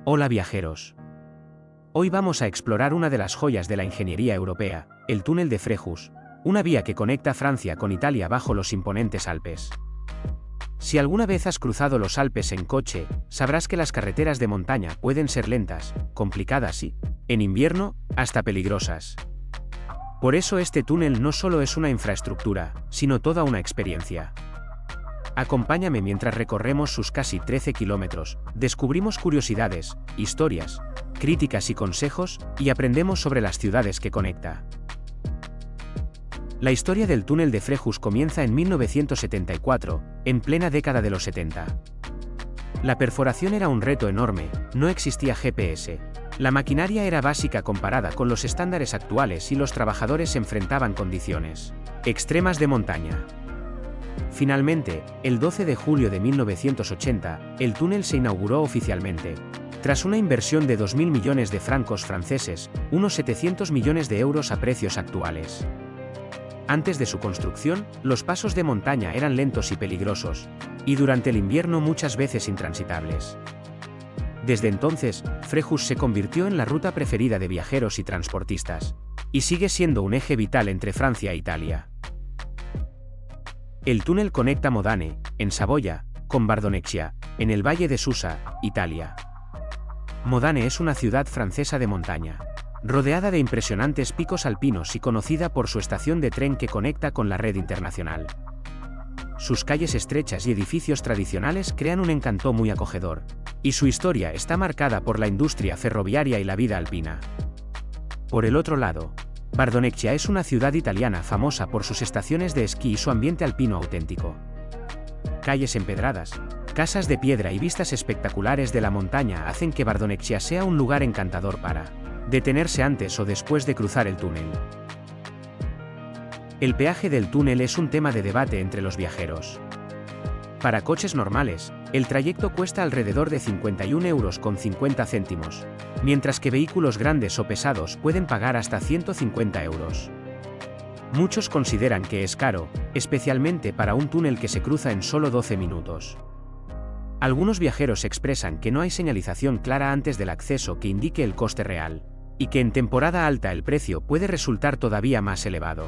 Hola viajeros. Hoy vamos a explorar una de las joyas de la ingeniería europea, el túnel de Frejus, una vía que conecta Francia con Italia bajo los imponentes Alpes. Si alguna vez has cruzado los Alpes en coche, sabrás que las carreteras de montaña pueden ser lentas, complicadas y, en invierno, hasta peligrosas. Por eso este túnel no solo es una infraestructura, sino toda una experiencia. Acompáñame mientras recorremos sus casi 13 kilómetros, descubrimos curiosidades, historias, críticas y consejos, y aprendemos sobre las ciudades que conecta. La historia del túnel de Frejus comienza en 1974, en plena década de los 70. La perforación era un reto enorme, no existía GPS. La maquinaria era básica comparada con los estándares actuales y los trabajadores se enfrentaban condiciones extremas de montaña. Finalmente, el 12 de julio de 1980, el túnel se inauguró oficialmente. Tras una inversión de 2.000 millones de francos franceses, unos 700 millones de euros a precios actuales. Antes de su construcción, los pasos de montaña eran lentos y peligrosos, y durante el invierno muchas veces intransitables. Desde entonces, Frejus se convirtió en la ruta preferida de viajeros y transportistas, y sigue siendo un eje vital entre Francia e Italia. El túnel conecta Modane, en Saboya, con Bardonecchia, en el Valle de Susa, Italia. Modane es una ciudad francesa de montaña, rodeada de impresionantes picos alpinos y conocida por su estación de tren que conecta con la red internacional. Sus calles estrechas y edificios tradicionales crean un encanto muy acogedor, y su historia está marcada por la industria ferroviaria y la vida alpina. Por el otro lado, Bardonecchia es una ciudad italiana famosa por sus estaciones de esquí y su ambiente alpino auténtico. Calles empedradas, casas de piedra y vistas espectaculares de la montaña hacen que Bardonecchia sea un lugar encantador para detenerse antes o después de cruzar el túnel. El peaje del túnel es un tema de debate entre los viajeros. Para coches normales, el trayecto cuesta alrededor de 51,50 €, mientras que vehículos grandes o pesados pueden pagar hasta 150 €. Muchos consideran que es caro, especialmente para un túnel que se cruza en solo 12 minutos. Algunos viajeros expresan que no hay señalización clara antes del acceso que indique el coste real, y que en temporada alta el precio puede resultar todavía más elevado.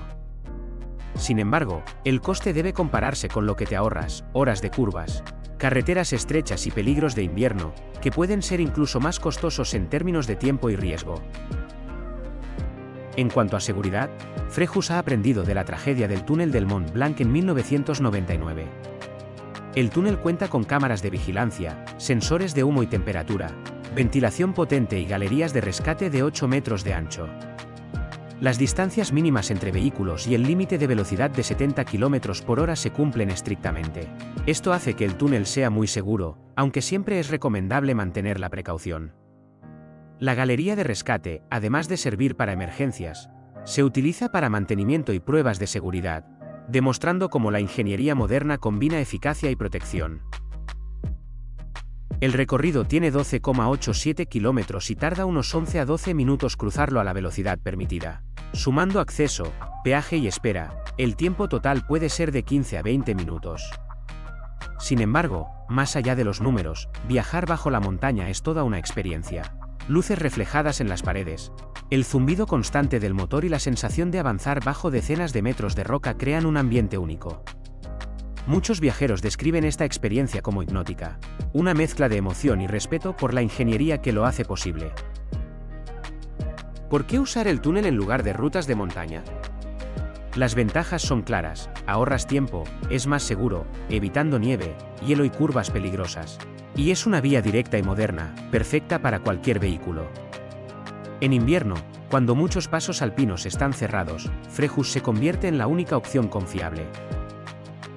Sin embargo, el coste debe compararse con lo que te ahorras, horas de curvas, carreteras estrechas y peligros de invierno, que pueden ser incluso más costosos en términos de tiempo y riesgo. En cuanto a seguridad, Frejus ha aprendido de la tragedia del túnel del Mont Blanc en 1999. El túnel cuenta con cámaras de vigilancia, sensores de humo y temperatura, ventilación potente y galerías de rescate de 8 metros de ancho. Las distancias mínimas entre vehículos y el límite de velocidad de 70 km/h se cumplen estrictamente. Esto hace que el túnel sea muy seguro, aunque siempre es recomendable mantener la precaución. La galería de rescate, además de servir para emergencias, se utiliza para mantenimiento y pruebas de seguridad, demostrando cómo la ingeniería moderna combina eficacia y protección. El recorrido tiene 12,87 kilómetros y tarda unos 11 a 12 minutos cruzarlo a la velocidad permitida. Sumando acceso, peaje y espera, el tiempo total puede ser de 15 a 20 minutos. Sin embargo, más allá de los números, viajar bajo la montaña es toda una experiencia. Luces reflejadas en las paredes, el zumbido constante del motor y la sensación de avanzar bajo decenas de metros de roca crean un ambiente único. Muchos viajeros describen esta experiencia como hipnótica, una mezcla de emoción y respeto por la ingeniería que lo hace posible. ¿Por qué usar el túnel en lugar de rutas de montaña? Las ventajas son claras: ahorras tiempo, es más seguro, evitando nieve, hielo y curvas peligrosas. Y es una vía directa y moderna, perfecta para cualquier vehículo. En invierno, cuando muchos pasos alpinos están cerrados, Frejus se convierte en la única opción confiable.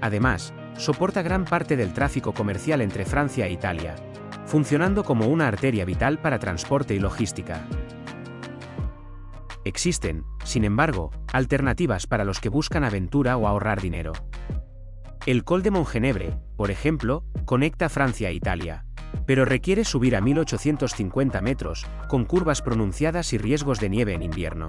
Además, soporta gran parte del tráfico comercial entre Francia e Italia, funcionando como una arteria vital para transporte y logística. Existen, sin embargo, alternativas para los que buscan aventura o ahorrar dinero. El Col de Montgenebre, por ejemplo, conecta Francia e Italia, pero requiere subir a 1850 metros, con curvas pronunciadas y riesgos de nieve en invierno.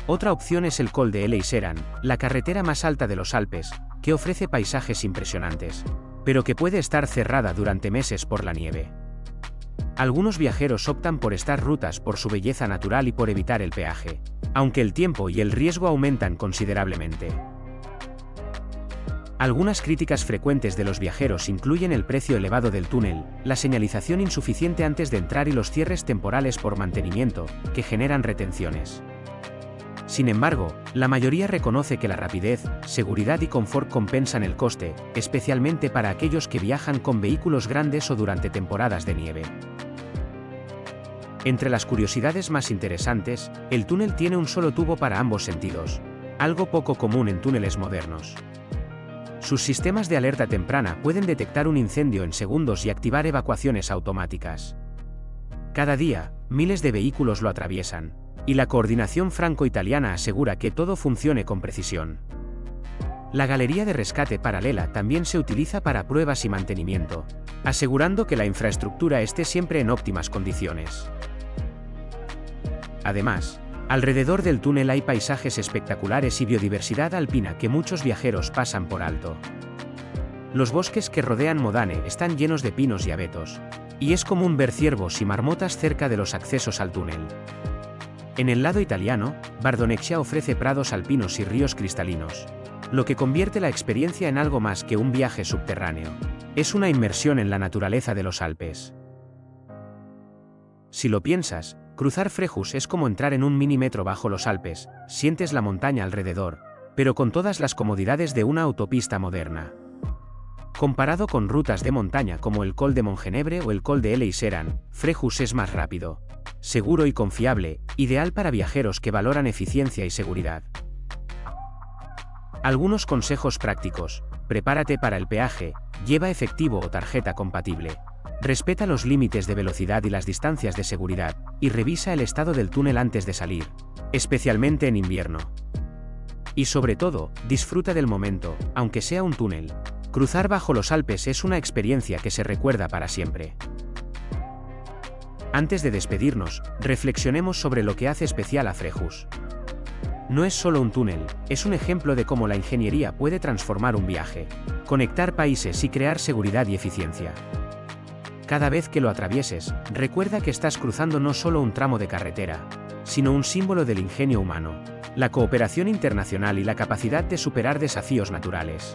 Otra opción es el Col de Eleyseran, la carretera más alta de los Alpes, que ofrece paisajes impresionantes, pero que puede estar cerrada durante meses por la nieve. Algunos viajeros optan por estas rutas por su belleza natural y por evitar el peaje, aunque el tiempo y el riesgo aumentan considerablemente. Algunas críticas frecuentes de los viajeros incluyen el precio elevado del túnel, la señalización insuficiente antes de entrar y los cierres temporales por mantenimiento, que generan retenciones. Sin embargo, la mayoría reconoce que la rapidez, seguridad y confort compensan el coste, especialmente para aquellos que viajan con vehículos grandes o durante temporadas de nieve. Entre las curiosidades más interesantes, el túnel tiene un solo tubo para ambos sentidos, algo poco común en túneles modernos. Sus sistemas de alerta temprana pueden detectar un incendio en segundos y activar evacuaciones automáticas. Cada día, miles de vehículos lo atraviesan, y la coordinación franco-italiana asegura que todo funcione con precisión. La galería de rescate paralela también se utiliza para pruebas y mantenimiento, asegurando que la infraestructura esté siempre en óptimas condiciones. Además, alrededor del túnel hay paisajes espectaculares y biodiversidad alpina que muchos viajeros pasan por alto. Los bosques que rodean Modane están llenos de pinos y abetos, y es común ver ciervos y marmotas cerca de los accesos al túnel. En el lado italiano, Bardonecchia ofrece prados alpinos y ríos cristalinos, lo que convierte la experiencia en algo más que un viaje subterráneo. Es una inmersión en la naturaleza de los Alpes. Si lo piensas, cruzar Frejus es como entrar en un mini metro bajo los Alpes, sientes la montaña alrededor, pero con todas las comodidades de una autopista moderna. Comparado con rutas de montaña como el Col de Mongenebre o el Col de Eleyseran, Frejus es más rápido, seguro y confiable, ideal para viajeros que valoran eficiencia y seguridad. Algunos consejos prácticos: prepárate para el peaje, lleva efectivo o tarjeta compatible. Respeta los límites de velocidad y las distancias de seguridad, y revisa el estado del túnel antes de salir, especialmente en invierno. Y sobre todo, disfruta del momento, aunque sea un túnel. Cruzar bajo los Alpes es una experiencia que se recuerda para siempre. Antes de despedirnos, reflexionemos sobre lo que hace especial a Frejus. No es solo un túnel, es un ejemplo de cómo la ingeniería puede transformar un viaje, conectar países y crear seguridad y eficiencia. Cada vez que lo atravieses, recuerda que estás cruzando no solo un tramo de carretera, sino un símbolo del ingenio humano, la cooperación internacional y la capacidad de superar desafíos naturales.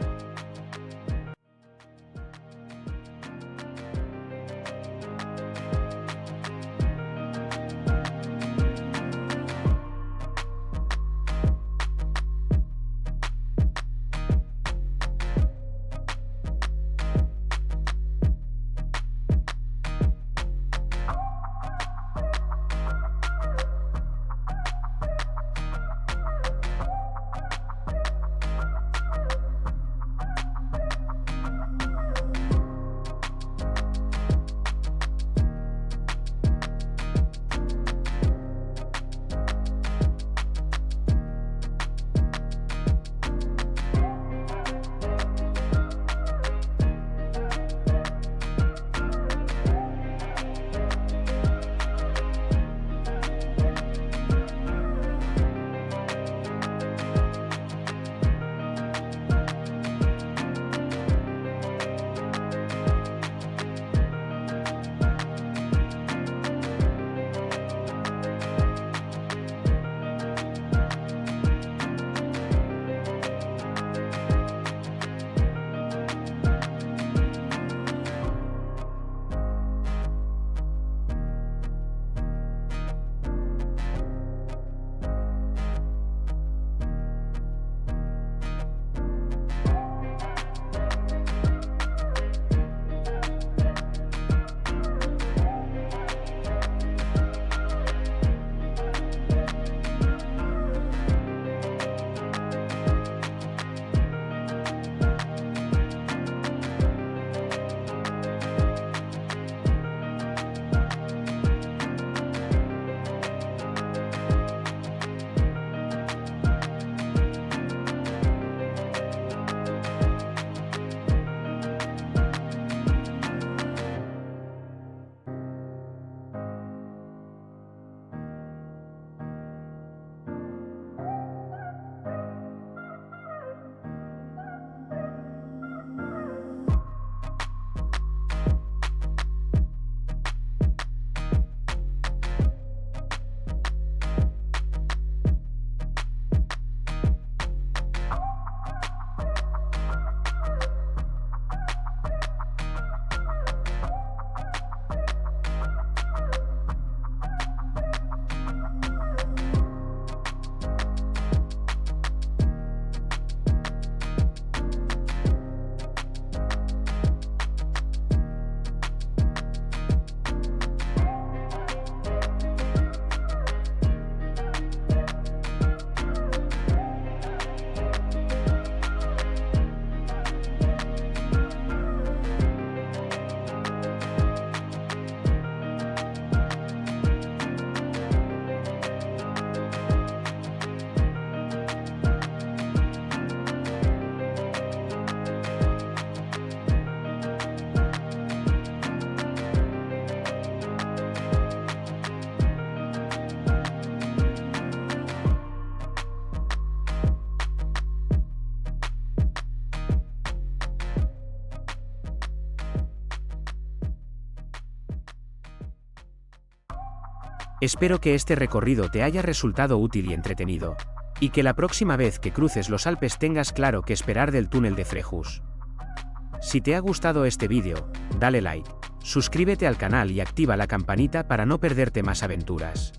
Espero que este recorrido te haya resultado útil y entretenido, y que la próxima vez que cruces los Alpes tengas claro qué esperar del túnel de Frejus. Si te ha gustado este vídeo, dale like, suscríbete al canal y activa la campanita para no perderte más aventuras.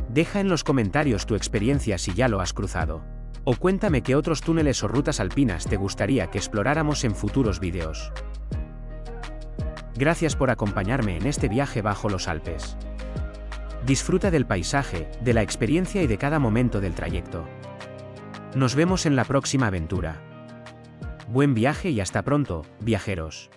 Deja en los comentarios tu experiencia si ya lo has cruzado. O cuéntame qué otros túneles o rutas alpinas te gustaría que exploráramos en futuros vídeos. Gracias por acompañarme en este viaje bajo los Alpes. Disfruta del paisaje, de la experiencia y de cada momento del trayecto. Nos vemos en la próxima aventura. Buen viaje y hasta pronto, viajeros.